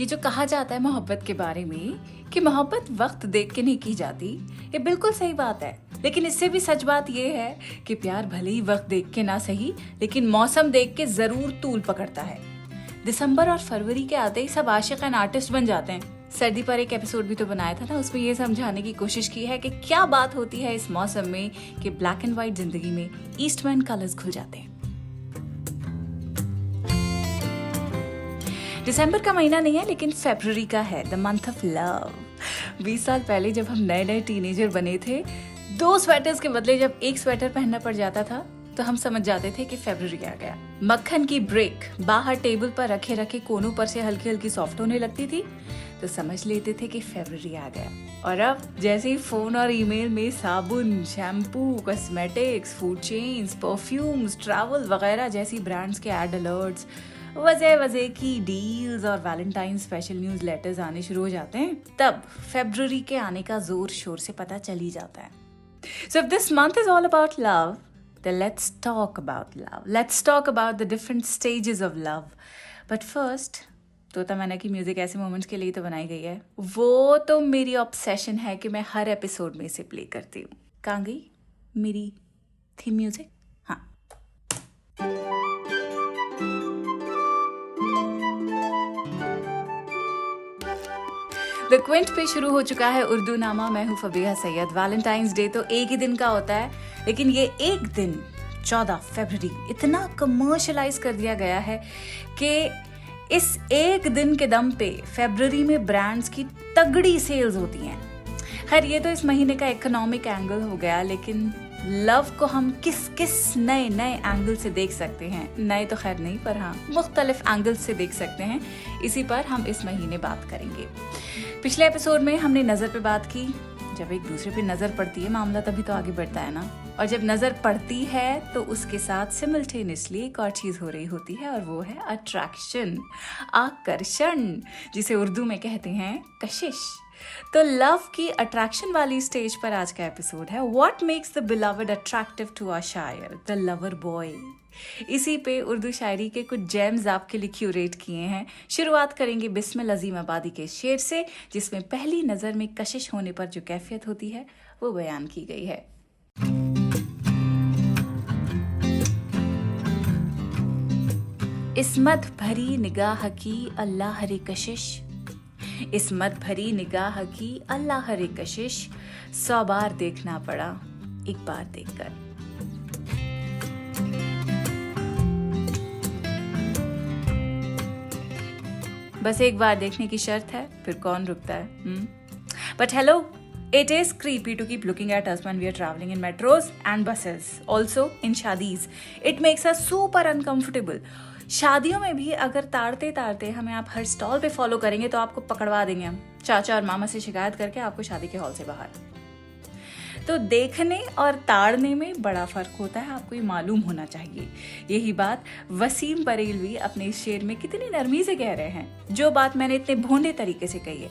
ये जो कहा जाता है मोहब्बत के बारे में कि मोहब्बत वक्त देख के नहीं की जाती, ये बिल्कुल सही बात है। लेकिन इससे भी सच बात ये है कि प्यार भले ही वक्त देख के ना सही, लेकिन मौसम देख के जरूर तूल पकड़ता है। दिसंबर और फरवरी के आते ही सब आशिक एंड आर्टिस्ट बन जाते हैं। सर्दी पर एक एपिसोड भी तो बनाया था ना, उसमें ये समझाने की कोशिश की है कि क्या बात होती है इस मौसम में कि ब्लैक एंड व्हाइट जिंदगी में ईस्टमैन कलर्स खुल जाते हैं। दिसंबर का महीना नहीं है, लेकिन फरवरी का है, द मंथ ऑफ लव। 20 साल पहले जब हम नए नए टीनेजर बने थे, 2 स्वेटर्स के बदले जब एक स्वेटर पहनना पड़ जाता था तो हम समझ जाते थे कि फरवरी आ गया। मक्खन की ब्रेक बाहर टेबल पर रखे रखे कोनों पर से हल्की हल्की सॉफ्ट होने लगती थी तो समझ लेते थे कि फरवरी आ गया। और अब जैसे ही फोन और ईमेल में साबुन, shampoo, cosmetics, food chains, perfumes, travel वगैरह जैसी ब्रांड्स के एड अलर्ट्स, वजह की डील्स और वैलेंटाइन स्पेशल न्यूज लेटर्स आने शुरू हो जाते हैं, तब फरवरी के आने का जोर शोर से पता चल ही जाता है। So if this month is all about love, then let's talk about love. Let's talk about the different stages of love. But first, तोता मैना की म्यूजिक ऐसे मोमेंट्स के लिए तो बनाई गई है। वो तो मेरी ऑब्सेशन है कि मैं हर एपिसोड में इसे प्ले करती हूँ। कहाँ गई मेरी थीम म्यूजिक? हाँ, द क्विंट पे शुरू हो चुका है उर्दू नामा। मैं हूँ फबीहा सैयद। वैलेंटाइंस डे तो एक ही दिन का होता है, लेकिन ये एक दिन 14 फरवरी इतना कमर्शलाइज कर दिया गया है कि इस एक दिन के दम पे फरवरी में ब्रांड्स की तगड़ी सेल्स होती हैं। खैर, ये तो इस महीने का इकोनॉमिक एंगल हो गया, लेकिन लव को हम किस किस नए नए एंगल से देख सकते हैं, नए तो खैर नहीं पर हाँ मुख्तलिफ एंगल से देख सकते हैं, इसी पर हम इस महीने बात करेंगे। पिछले एपिसोड में हमने नजर पे बात की। जब एक दूसरे पे नजर पड़ती है मामला तभी तो आगे बढ़ता है ना। और जब नजर पड़ती है तो उसके साथ सिमल्टेनियसली एक और चीज हो रही होती है, और वो है अट्रैक्शन, आकर्षण, जिसे उर्दू में कहते हैं कशिश। तो लव की अट्रैक्शन वाली स्टेज पर आज का एपिसोड है what makes the beloved attractive to our shayar, the lover boy. इसी पे उर्दू शायरी के कुछ जेम्स आपके लिए क्यूरेट किए हैं। शुरुआत करेंगे बिस्मिल अजीम आबादी के शेर से, जिसमें पहली नजर में कशिश होने पर जो कैफियत होती है वो बयान की गई है। इस्मत भरी निगाह की अल्लाह रे कशिश, इस्मत भरी निगाह की अल्लाह रे कशिश, 100 बार देखना पड़ा एक बार देखकर। बस एक बार देखने की शर्त है, फिर कौन रुकता है? But hello, it is creepy to keep looking at us when we are traveling in metros and buses. Also in shadis, it makes us super uncomfortable. शादियों में भी अगर ताड़ते ताड़ते हमें आप हर स्टॉल पे फॉलो करेंगे तो आपको पकड़वा देंगे हम, चाचा और मामा से शिकायत करके आपको शादी के हॉल से बाहर। तो देखने और ताड़ने में बड़ा फर्क होता है, आपको ये मालूम होना चाहिए। यही बात वसीम बरेलवी अपने इस शेर में कितनी नरमी से कह रहे हैं, जो बात मैंने इतने भोंडे तरीके से कही है।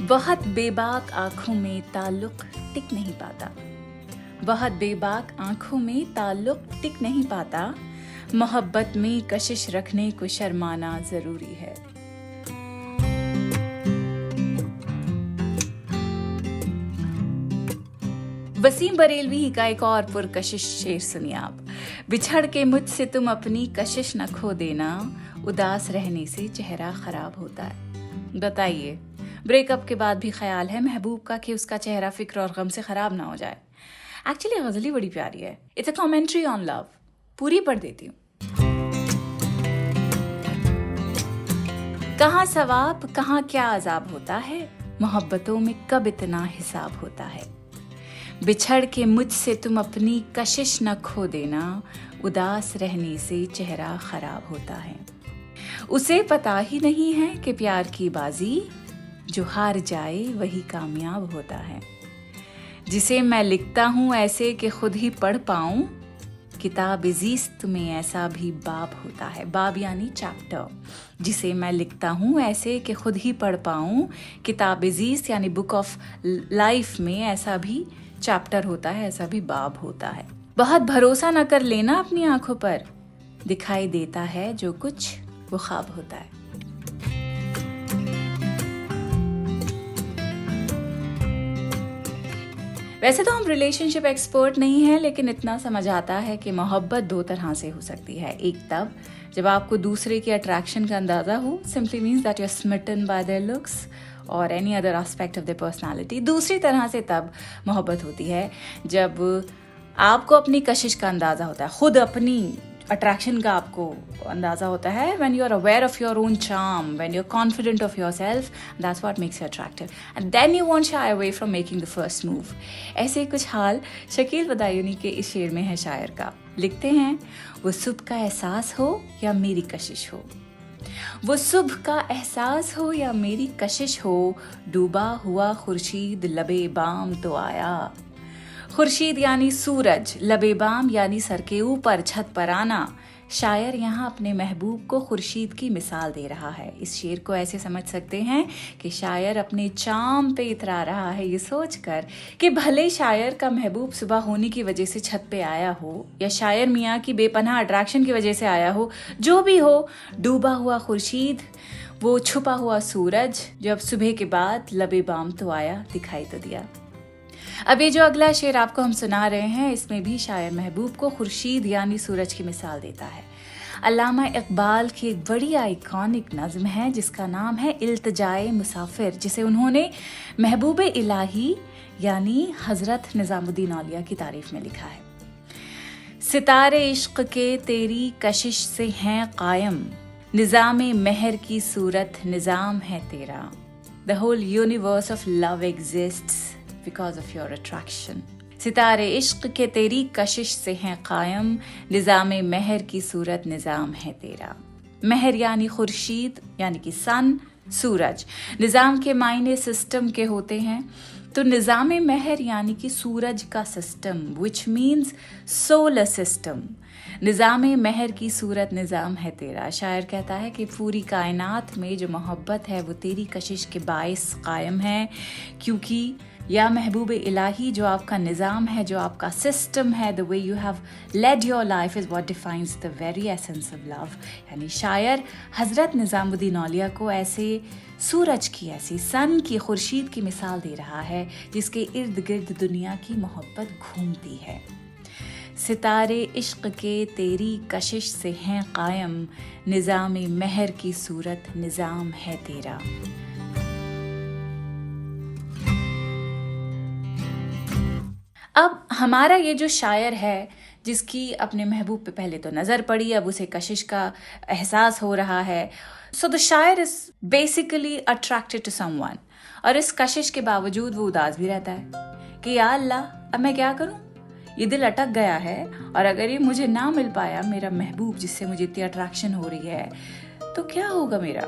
बहुत बेबाक आंखों में ताल्लुक टिक नहीं पाता, बहुत बेबाक आंखों में ताल्लुक टिक नहीं पाता, मोहब्बत में कशिश रखने को शर्माना जरूरी है। वसीम बरेलवी का एक और पुरकशिश शेर सुनिए आप। बिछड़ के मुझसे तुम अपनी कशिश न खो देना, उदास रहने से चेहरा खराब होता है। बताइए, ब्रेकअप के बाद भी ख्याल है महबूब का कि उसका चेहरा फिक्र और गम से खराब ना हो जाए। एक्चुअली गजल बड़ी प्यारी है, it's a commentary on love, पूरी पढ़ देती हूँ। कहाँ सवाब कहाँ क्या अजाब होता है, मोहब्बतों में कब इतना हिसाब होता है। बिछड़ के मुझसे तुम अपनी कशिश न खो देना, उदास रहने से चेहरा खराब होता है। उसे पता ही नहीं है कि प्यार की बाजी, जो हार जाए वही कामयाब होता है। जिसे मैं लिखता हूँ ऐसे कि खुद ही पढ़ पाऊं, किताब इज़ीस्त में ऐसा भी बाब होता है। बाब यानी चैप्टर। जिसे मैं लिखता हूँ ऐसे कि खुद ही पढ़ पाऊं, किताब इज़ीस्त यानी बुक ऑफ लाइफ में ऐसा भी चैप्टर होता है, ऐसा भी बाब होता है। बहुत भरोसा न कर लेना अपनी आंखों पर, दिखाई देता है जो कुछ वो ख्वाब होता है। वैसे तो हम रिलेशनशिप एक्सपर्ट नहीं हैं, लेकिन इतना समझ आता है कि मोहब्बत दो तरह से हो सकती है। एक तब जब आपको दूसरे की अट्रैक्शन का अंदाज़ा हो, simply means that you are smitten by their looks और any other aspect of their personality. दूसरी तरह से तब मोहब्बत होती है जब आपको अपनी कशिश का अंदाज़ा होता है, खुद अपनी अट्रैक्शन का आपको अंदाज़ा होता है। When you are aware of your own charm, when you are confident of yourself, that's what makes you attractive and then you won't shy away from making the first move. ऐसे ही कुछ हाल शकील बदायूनी के इस शेर में है शायर का। लिखते हैं, वो सुबह का एहसास हो या मेरी कशिश हो, वो सुबह का एहसास हो या मेरी कशिश हो, डूबा हुआ खुर्शीद लबे बाम तो आया। खुर्शीद यानी सूरज, लबेबाम यानी सर के ऊपर छत पर आना। शायर यहाँ अपने महबूब को खुर्शीद की मिसाल दे रहा है। इस शेर को ऐसे समझ सकते हैं कि शायर अपने चाम पे इतरा रहा है ये सोचकर कि भले शायर का महबूब सुबह होने की वजह से छत पे आया हो या शायर मियाँ की बेपनाह अट्रैक्शन की वजह से आया हो, जो भी हो, डूबा हुआ खुर्शीद, वो छुपा हुआ सूरज, जब सुबह के बाद लबेबाम तो आया, दिखाई तो दिया। अब ये जो अगला शेर आपको हम सुना रहे हैं, इसमें भी शायर महबूब को खुर्शीद यानी सूरज की मिसाल देता है। अल्लामा इकबाल की एक बड़ी आइकॉनिक नज़्म है जिसका नाम है इल्तिजाए मुसाफिर, जिसे उन्होंने महबूब इलाही यानी हज़रत निज़ामुद्दीन औलिया की तारीफ में लिखा है। सितारे इश्क के तेरी कशिश से हैं कायम, निज़ामे महर की सूरत निज़ाम है तेरा। The whole universe of love exists because of your attraction. सितारे इश्क के तेरी कशिश से हैं कायम, निज़ामे महर की सूरत निज़ाम है तेरा। महर यानी खुर्शीद यानी कि सन, सूरज। निज़ाम के मायने सिस्टम के होते हैं, तो निज़ामे महर यानी कि सूरज का system, which means solar system. निज़ामे महर की सूरत निज़ाम है तेरा। शायर कहता है कि पूरी कायनात में जो मोहब्बत है वो तेरी कशिश के बाइस कायम है, क्योंकि या महबूब इलाही जो आपका निज़ाम है, जो आपका सिस्टम है, the way you have led your life is what defines the very essence of love. यानी शायर हज़रत निज़ामुद्दीन औलिया को ऐसे सूरज की, ऐसी सन की, खुर्शीद की मिसाल दे रहा है जिसके इर्द गिर्द दुनिया की मोहब्बत घूमती है। सितारे इश्क के तेरी कशिश से हैं कायम, निज़ाम महर की सूरत निज़ाम है तेरा। अब हमारा ये जो शायर है जिसकी अपने महबूब पे पहले तो नज़र पड़ी, अब उसे कशिश का एहसास हो रहा है, so the shayar is basically attracted to someone, और इस कशिश के बावजूद वो उदास भी रहता है कि या अल्लाह, अब मैं क्या करूं, ये दिल अटक गया है, और अगर ये मुझे ना मिल पाया, मेरा महबूब जिससे मुझे इतनी अट्रैक्शन हो रही है, तो क्या होगा मेरा।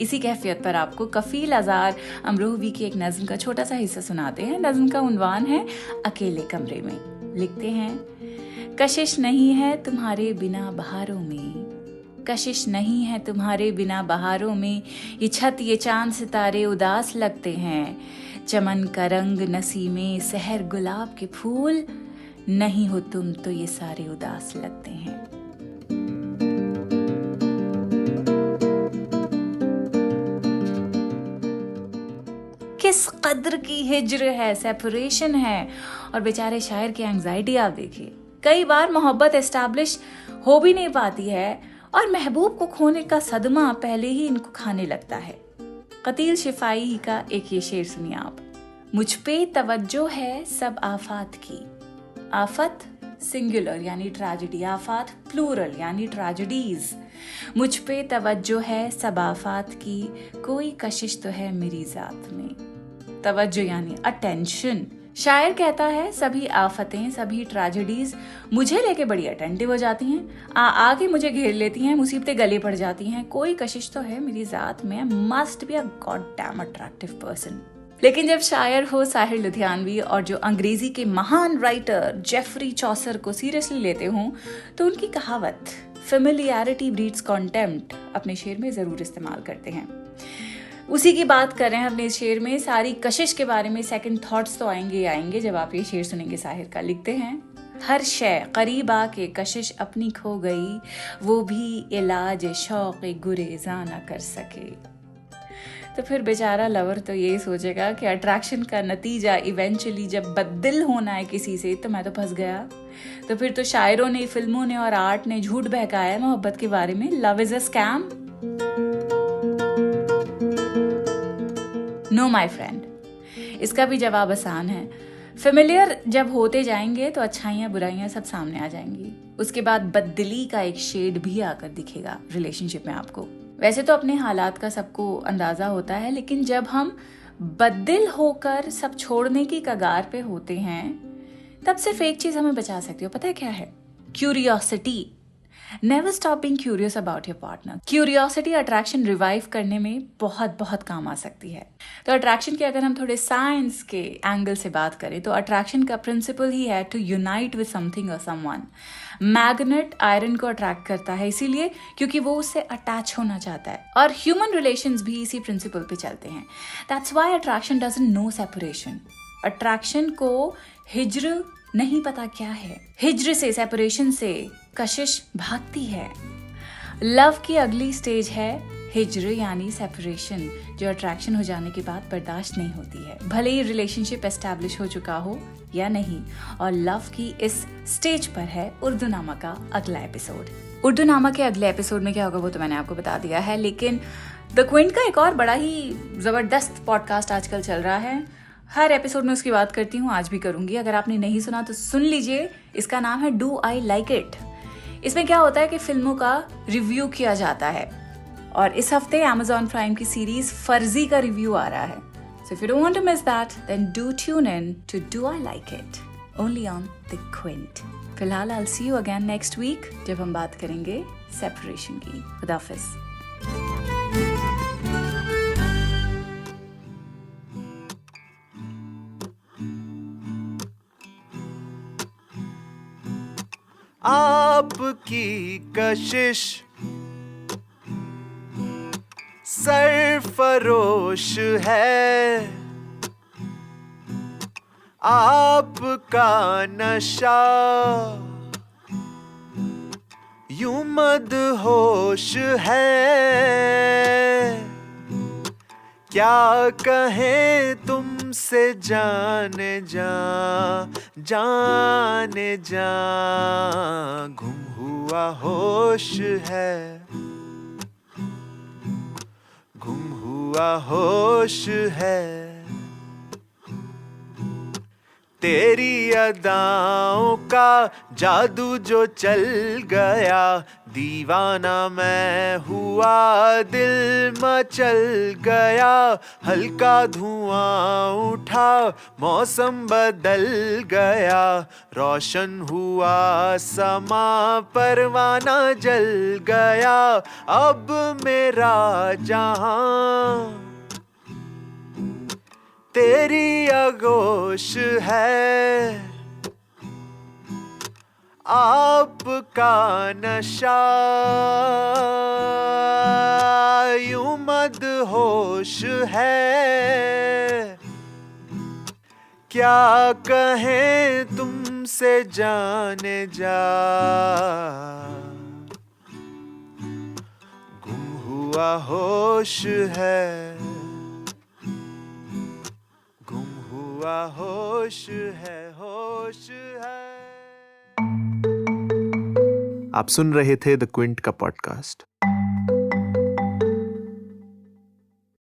इसी कैफियत पर आपको कफील अज़ार अमरोहवी की एक नज़्म का छोटा सा हिस्सा सुनाते हैं। नज़्म का उन्वान है अकेले कमरे में। लिखते हैं, कशिश नहीं है तुम्हारे बिना बहारों में, कशिश नहीं है तुम्हारे बिना बहारों में, ये छत ये चांद सितारे उदास लगते हैं, चमन का रंग नसीमें सहर गुलाब के फूल, नहीं हो तुम तो ये सारे उदास लगते हैं। किस कद्र की हिज्र है, सेपरेशन है, और बेचारे शायर की एंजाइटी आप देखिए। कई बार मोहब्बत एस्टैब्लिश हो भी नहीं पाती है और महबूब को खोने का सदमा पहले ही इनको खाने लगता है। कतील शिफाई का एक ये शेर सुनिए आप। मुझ पे तवज्जो है सब आफात की, आफत सिंगुलर यानी ट्रेजेडी, आफात प्लूरल यानी ट्रेजेडीज। मुझ पे तवज्जो है सब आफात की, कोई कशिश तो है मेरी जात में। तवज्जो यानी अटेंशन। शायर कहता है सभी आफतें, सभी ट्रेजेडीज मुझे लेके बड़ी अटेंटिव हो जाती हैं, आके मुझे घेर लेती हैं, मुसीबतें गले पड़ जाती हैं, कोई कशिश तो है मेरी जात में, must be a god damn attractive person. लेकिन जब शायर हो साहिर लुधियानवी और जो अंग्रेजी के महान राइटर जेफरी चौसर को सीरियसली लेते हों, तो उनकी कहावत फेमिलियरिटी ब्रीड्स कॉन्टेम्प्ट अपने शेर में जरूर इस्तेमाल करते हैं। उसी की बात कर रहे हैं अपने शेर में। सारी कशिश के बारे में सेकंड थॉट्स तो आएंगे जब आप ये शेर सुनेंगे साहिर का। लिखते हैं, हर शय करीब आके कशिश अपनी खो गई, वो भी इलाज शौक गुरेजा न कर सके। तो फिर बेचारा लवर तो यही सोचेगा कि अट्रैक्शन का नतीजा इवेंचुअली जब बददिल होना है किसी से, तो मैं तो फंस गया। तो फिर तो शायरों ने, फिल्मों ने और आर्ट ने झूठ बहकाया है मोहब्बत के बारे में। Love is a scam. No my friend, इसका भी जवाब आसान है। फेमिलियर जब होते जाएंगे तो अच्छाइयाँ बुराइयाँ सब सामने आ जाएंगी। उसके बाद बददिली का एक शेड भी आकर दिखेगा रिलेशनशिप में आपको। वैसे तो अपने हालात का सबको अंदाजा होता है, लेकिन जब हम बददिल होकर सब छोड़ने की कगार पे होते हैं, तब सिर्फ एक चीज हमें बचा सकती हो, पता है क्या है? Curiosity. Never stop being curious about your partner. Curiosity attraction revive करने में बहुत बहुत काम आ सकती है। तो अट्रैक्शन की अगर हम थोड़े साइंस के एंगल से बात करें तो अट्रैक्शन का प्रिंसिपल ही है टू यूनाइट विद समथिंग और समवन। मैग्नेट आयरन को अट्रैक्ट करता है इसीलिए क्योंकि वो उससे अटैच होना चाहता है, और ह्यूमन रिलेशंस भी इसी प्रिंसिपल पे चलते हैं। That's why attraction doesn't know separation. Attraction को हिज्र नहीं पता क्या है। हिज्र से, सेपरेशन से कशिश भागती है। लव की अगली स्टेज है हिज्र यानी सेपरेशन, जो अट्रैक्शन हो जाने के बाद बर्दाश्त नहीं होती है, भले ही रिलेशनशिप एस्टैब्लिश हो चुका हो या नहीं। और लव की इस स्टेज पर है उर्दूनामा का अगला एपिसोड। उर्दूनामा के अगले एपिसोड में क्या होगा वो तो मैंने आपको बता दिया है, लेकिन द क्विंट का एक और बड़ा ही जबरदस्त पॉडकास्ट आजकल चल रहा है। हर एपिसोड में उसकी बात करती हूँ, आज भी करूंगी। अगर आपने नहीं सुना तो सुन लीजिए। इसका नाम है डू आई लाइक इट। इसमें क्या होता है कि फिल्मों का रिव्यू किया जाता है, और इस हफ्ते Amazon प्राइम की सीरीज फर्जी का रिव्यू आ रहा है। So if you don't want to miss that, then do tune in to Do I Like It, only on The Quint. फिलहाल I'll see you again next week जब हम बात करेंगे सेपरेशन की। खुदाफिज। आपकी कशिश सरफरोश है, आपका नशा यूं मदहोश है। क्या कहें तुमसे जाने जा, जाने जा, गुम हुआ होश है, गुम हुआ होश है। तेरी अदाओं का जादू जो चल गया, दीवाना मैं हुआ, दिल मचल गया। हल्का धुआं उठा, मौसम बदल गया, रोशन हुआ समा, परवाना जल गया। अब मेरा जहां तेरी आगोश है, आपका नशा यूं मदहोश है। क्या कहें तुमसे जाने जा, गुम हुआ होश है, गुम हुआ होश है, होश है। आप सुन रहे थे द क्विंट का पॉडकास्ट।